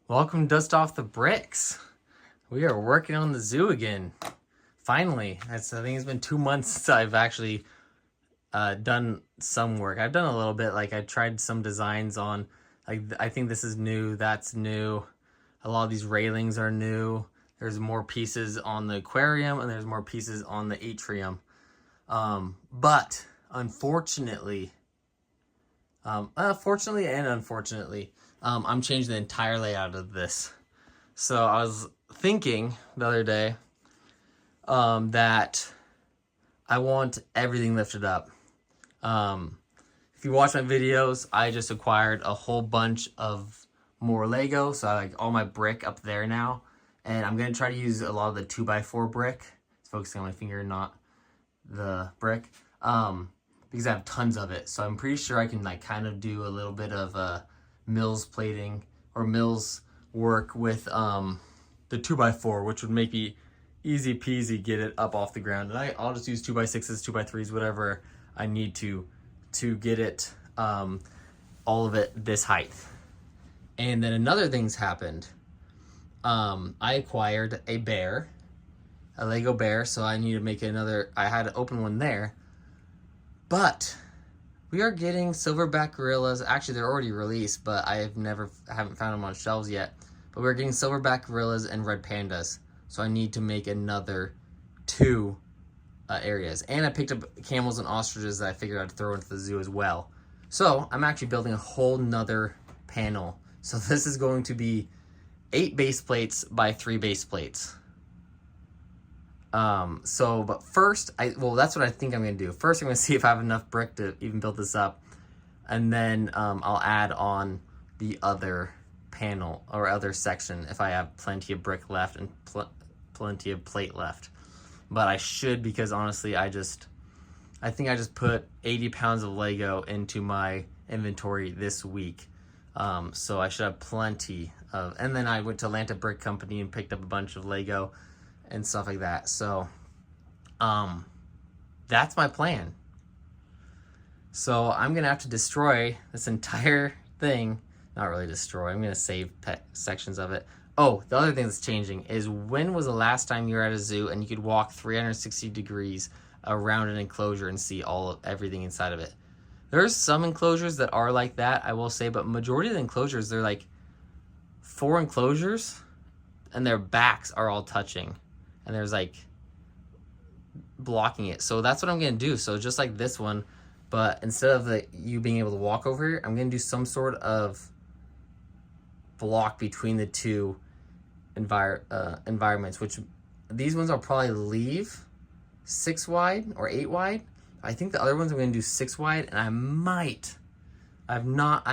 Welcome to Dust Off the Bricks. We are working on the zoo again. Finally. I think it's been 2 months since I've actually done some work. I've done a little bit. Like I tried some designs on, like I think this is new, that's new. A lot of these railings are new. There's more pieces on the aquarium and there's more pieces on the atrium. But unfortunately, fortunately and unfortunately, I'm changing the entire layout of this. So I was thinking the other day that I want everything lifted up. If you watch my videos, I just acquired a whole bunch of more Lego. So I like all my brick up there now. And I'm going to try to use a lot of the 2x4 brick. It's focusing on my finger, not the brick. Because I have tons of it. So I'm pretty sure I can like kind of do a little bit of Mills plating or Mills work with the 2x4, which would make me easy peasy get it up off the ground. And I'll just use 2x6s, 2x3s, whatever I need to get it, all of it this height. And then another thing's happened. I acquired a bear, a Lego bear, so I need to make another. I had to open one there. But we are getting silverback gorillas. Actually, they're already released, but I haven't found them on shelves yet. But we're getting silverback gorillas and red pandas. So I need to make another 2 areas. And I picked up camels and ostriches that I figured I'd throw into the zoo as well. So I'm actually building a whole nother panel. So this is going to be 8 base plates by 3 base plates. But first, that's what I think I'm going to do. First, I'm going to see if I have enough brick to even build this up. And then, I'll add on the other panel or other section if I have plenty of brick left and plenty of plate left. But I should, because honestly, I think I just put 80 pounds of Lego into my inventory this week. So I should have plenty of, and then I went to Atlanta Brick Company and picked up a bunch of Lego and stuff like that. So, that's my plan. So I'm going to have to destroy this entire thing. Not really destroy. I'm going to save sections of it. Oh, the other thing that's changing is, when was the last time you were at a zoo and you could walk 360 degrees around an enclosure and see everything inside of it? There's some enclosures that are like that, I will say, but majority of the enclosures, they're like 4 enclosures and their backs are all touching. And there's like blocking it. So that's what I'm going to do. So just like this one, but instead of you being able to walk over here, I'm going to do some sort of block between the 2 environments, which these ones I'll probably leave 6 wide or 8 wide. I think the other ones I'm going to do 6 wide, and I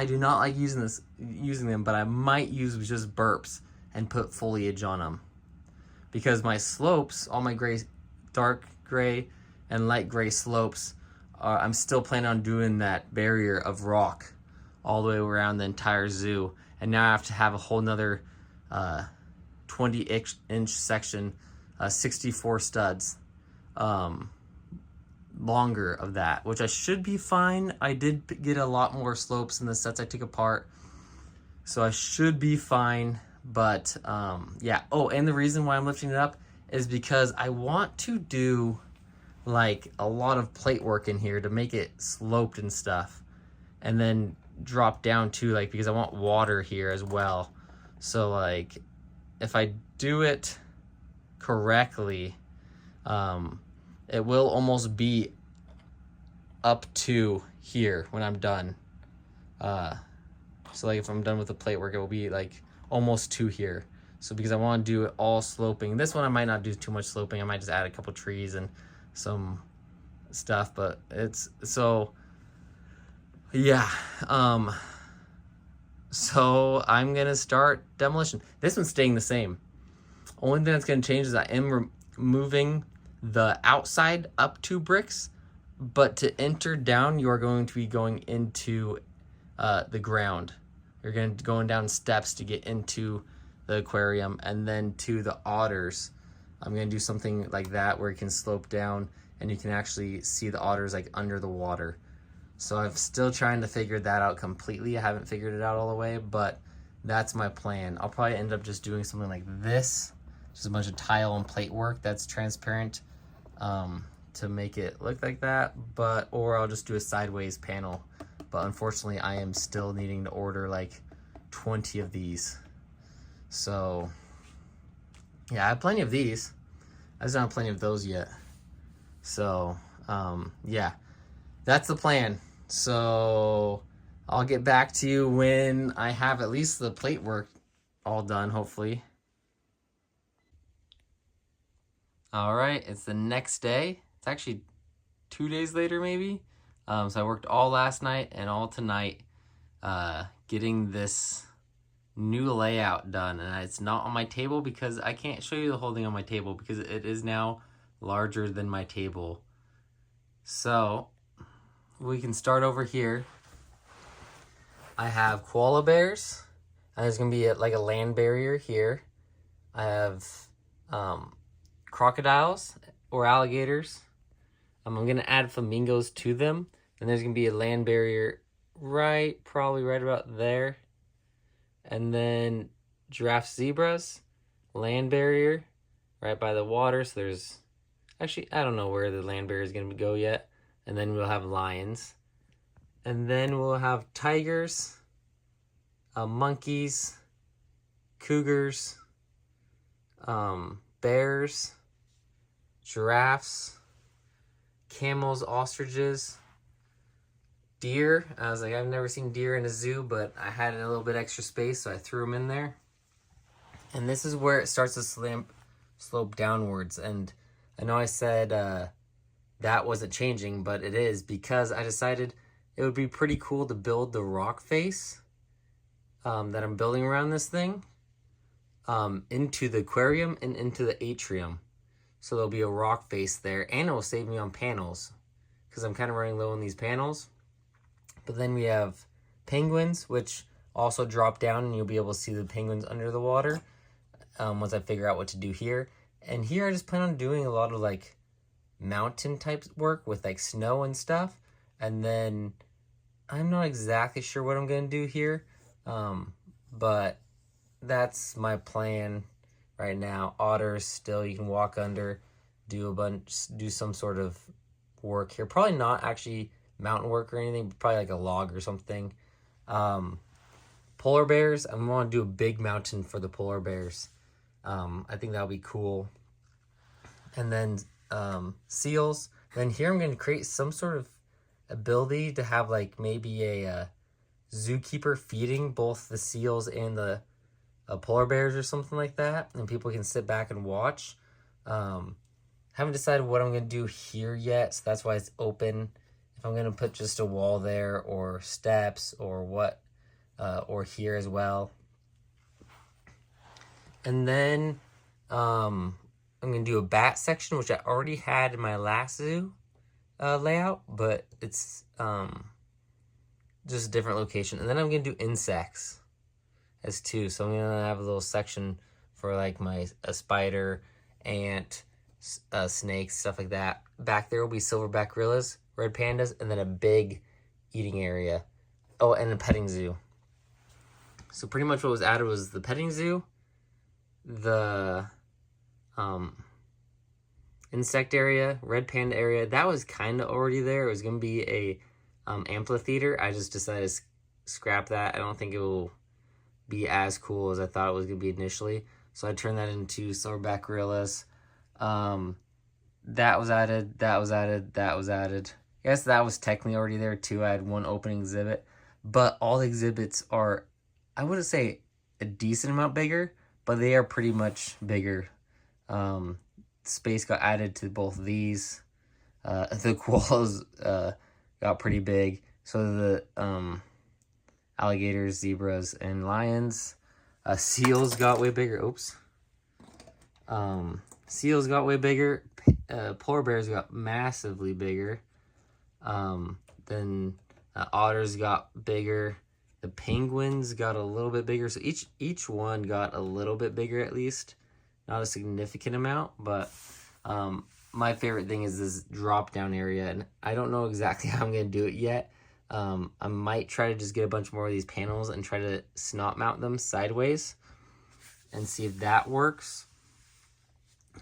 do not like using them, but I might use just burps and put foliage on them. Because my slopes, all my gray, dark gray and light gray slopes, I'm still planning on doing that barrier of rock all the way around the entire zoo. And now I have to have a whole nother 20-inch section, 64 studs, longer of that, which I should be fine. I did get a lot more slopes in the sets I took apart, so I should be fine. But yeah. Oh, and the reason why I'm lifting it up is because I want to do like a lot of plate work in here to make it sloped and stuff, and then drop down too, like, because I want water here as well. So like, if I do it correctly, it will almost be up to here when I'm done. So like if I'm done with the plate work, it will be like almost to here. So because I want to do it all sloping. This one I might not do too much sloping. I might just add a couple trees and some stuff, but it's so yeah. So I'm gonna start demolition. This one's staying the same. Only thing that's gonna change is I am removing the outside up 2 bricks, but to enter down, you are going to be going into the ground. You're going down steps to get into the aquarium, and then to the otters, I'm going to do something like that where you can slope down and you can actually see the otters like under the water. So I'm still trying to figure that out completely. I haven't figured it out all the way, but that's my plan. I'll probably end up just doing something like this, just a bunch of tile and plate work that's transparent, to make it look like that, or I'll just do a sideways panel. But unfortunately, I am still needing to order like 20 of these. So yeah, I have plenty of these. I just don't have plenty of those yet. So yeah, that's the plan. So I'll get back to you when I have at least the plate work all done, hopefully. All right, it's the next day. It's actually 2 days later, maybe. So I worked all last night and all tonight getting this new layout done. And it's not on my table because I can't show you the whole thing on my table because it is now larger than my table. So we can start over here. I have koala bears, and there's gonna be like a land barrier here. I have crocodiles or alligators. I'm gonna add flamingos to them, and there's gonna be a land barrier probably right about there. And then giraffe, zebras, land barrier right by the water. So there's actually, I don't know where the land barrier is gonna go yet. And then we'll have lions. And then we'll have tigers, monkeys, cougars, bears, giraffes, camels, ostriches, deer. I was like, I've never seen deer in a zoo, but I had a little bit extra space, so I threw them in there. And this is where it starts to slope downwards. And I know I said that wasn't changing, but it is, because I decided it would be pretty cool to build the rock face that I'm building around this thing into the aquarium and into the atrium. So there'll be a rock face there, and it will save me on panels because I'm kind of running low on these panels. But then we have penguins, which also drop down, and you'll be able to see the penguins under the water once I figure out what to do here. And here I just plan on doing a lot of like mountain type work with like snow and stuff. And then I'm not exactly sure what I'm going to do here, but that's my plan right now. Otters still, you can walk under, do some sort of work here. Probably not actually mountain work or anything, but probably like a log or something. Polar bears, I'm going to do a big mountain for the polar bears. I think that'll be cool. And then seals. Then here I'm going to create some sort of ability to have like maybe a zookeeper feeding both the seals and the polar bears or something like that, and people can sit back and watch. Haven't decided what I'm going to do here yet, so that's why it's open. If I'm going to put just a wall there or steps or what, or here as well. And then I'm going to do a bat section, which I already had in my last zoo layout, but it's just a different location. And then I'm going to do insects as two. So I'm going to have a little section for like a spider, ant, snakes, stuff like that. Back there will be silverback gorillas, red pandas, and then a big eating area. Oh, and a petting zoo. So pretty much what was added was the petting zoo, the insect area, red panda area. That was kind of already there. It was going to be a amphitheater. I just decided to scrap that. I don't think it will be as cool as I thought it was going to be initially. So I turned that into silverback gorillas. That was added. That was added. That was added. I guess that was technically already there too. I had one opening exhibit. But all the exhibits are, I wouldn't say a decent amount bigger, but they are pretty much bigger. Space got added to both these. The koalas got pretty big. So the alligators, zebras, and lions. Seals got way bigger. Oops. Seals got way bigger. Polar bears got massively bigger. Then otters got bigger. The penguins got a little bit bigger. So each one got a little bit bigger at least. Not a significant amount, but my favorite thing is this drop down area. And I don't know exactly how I'm going to do it yet, I might try to just get a bunch more of these panels and try to snot mount them sideways and see if that works.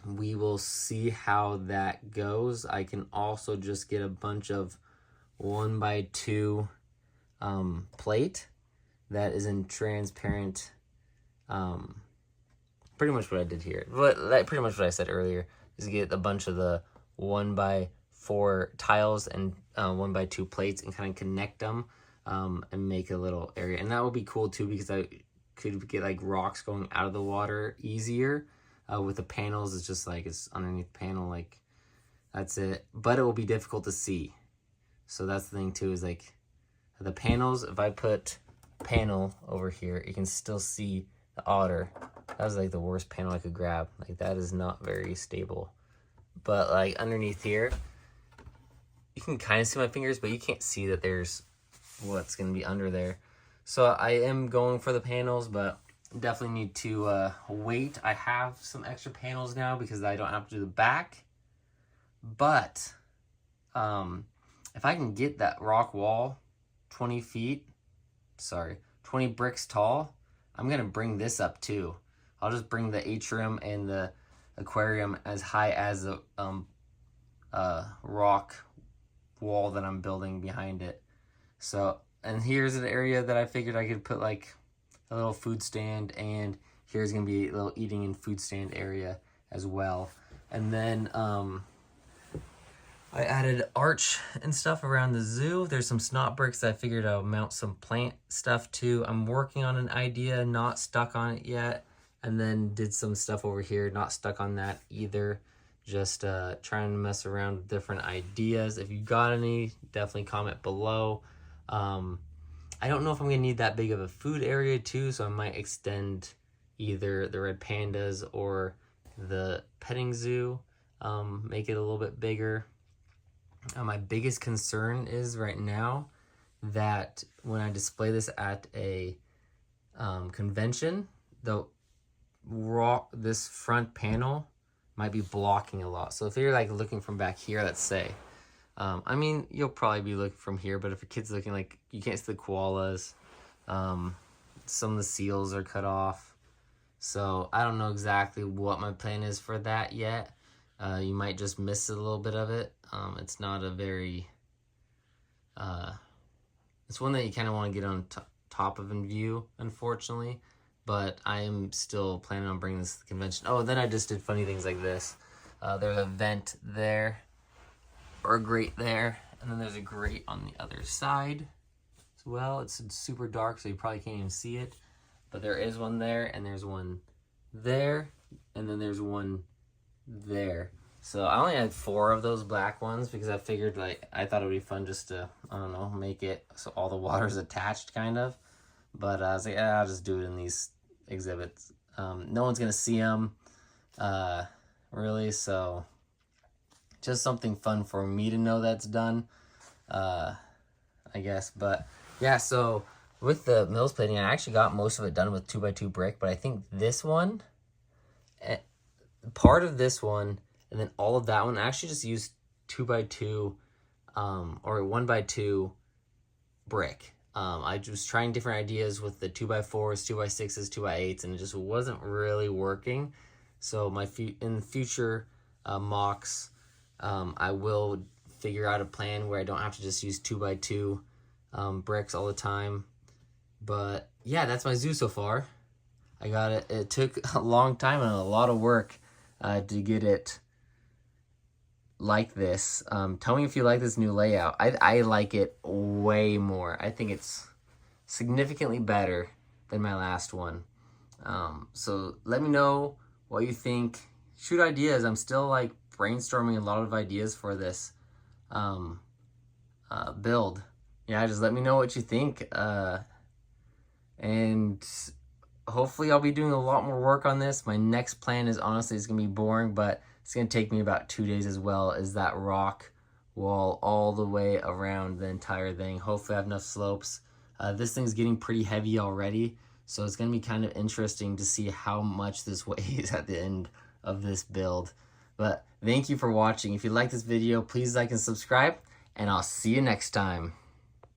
We will see how that goes. I can also just get a bunch of 1x2 plate that is in transparent, pretty much what I did here. Pretty much what I said earlier is get a bunch of the 1x4 tiles and 1x2 plates and kind of connect them and make a little area. And that would be cool too, because I could get like rocks going out of the water easier. With the panels, it's just like it's underneath the panel, like that's it. But it will be difficult to see. So that's the thing too, is like the panels, if I put panel over here, you can still see the otter. That was like the worst panel I could grab. Like that is not very stable. But like underneath here, you can kind of see my fingers, but you can't see that there's what's going to be under there. So I am going for the panels, but definitely need to wait. I have some extra panels now because I don't have to do the back. But if I can get that rock wall 20 bricks tall, I'm going to bring this up too. I'll just bring the atrium and the aquarium as high as the rock wall that I'm building behind it. So, and here's an area that I figured I could put like a little food stand, and here's gonna be a little eating and food stand area as well. And then I added arch and stuff around the zoo. There's some snot bricks I figured I'll mount some plant stuff to. I'm working on an idea, not stuck on it yet. And then did some stuff over here, not stuck on that either. Just trying to mess around with different ideas. If you got any, definitely comment below. I don't know if I'm gonna need that big of a food area too, so I might extend either the red pandas or the petting zoo, make it a little bit bigger. My biggest concern is right now that when I display this at a convention, this front panel might be blocking a lot. So if you're like looking from back here, let's say, I mean, you'll probably be looking from here, but if your kid's looking, like, you can't see the koalas. Some of the seals are cut off. So I don't know exactly what my plan is for that yet. You might just miss a little bit of it. It's not a very, it's one that you kind of want to get on top of in view, unfortunately. But I am still planning on bringing this to the convention. Oh, and then I just did funny things like this. There's a vent there, or a grate there, and then there's a grate on the other side as well. It's super dark, so you probably can't even see it. But there is one there, and there's one there, and then there's one there. So I only had 4 of those black ones because I figured, like, I thought it would be fun just to, I don't know, make it so all the water's attached, kind of. But I was like, I'll just do it in these exhibits. No one's going to see them, really, so just something fun for me to know that's done, I guess. But, yeah, so with the Mills plating, I actually got most of it done with 2x2 brick, but I think this one, part of this one, and then all of that one, I actually just used 2x2 or 1x2 brick. I was trying different ideas with the 2x4s, 2x6s, 2x8s, and it just wasn't really working. So in the future mocks, I will figure out a plan where I don't have to just use 2x2 bricks all the time. But yeah, that's my zoo so far. I got it. It took a long time and a lot of work to get it like this. Tell me if you like this new layout. I like it way more. I think it's significantly better than my last one. So let me know what you think. Shoot ideas. I'm still like brainstorming a lot of ideas for this build. Yeah, just let me know what you think. And hopefully I'll be doing a lot more work on this. My next plan is honestly, it's gonna be boring, but it's gonna take me about 2 days as well, is that rock wall all the way around the entire thing. Hopefully I have enough slopes. This thing's getting pretty heavy already, so it's gonna be kind of interesting to see how much this weighs at the end of this build. But thank you for watching. If you like this video, please like and subscribe, and I'll see you next time.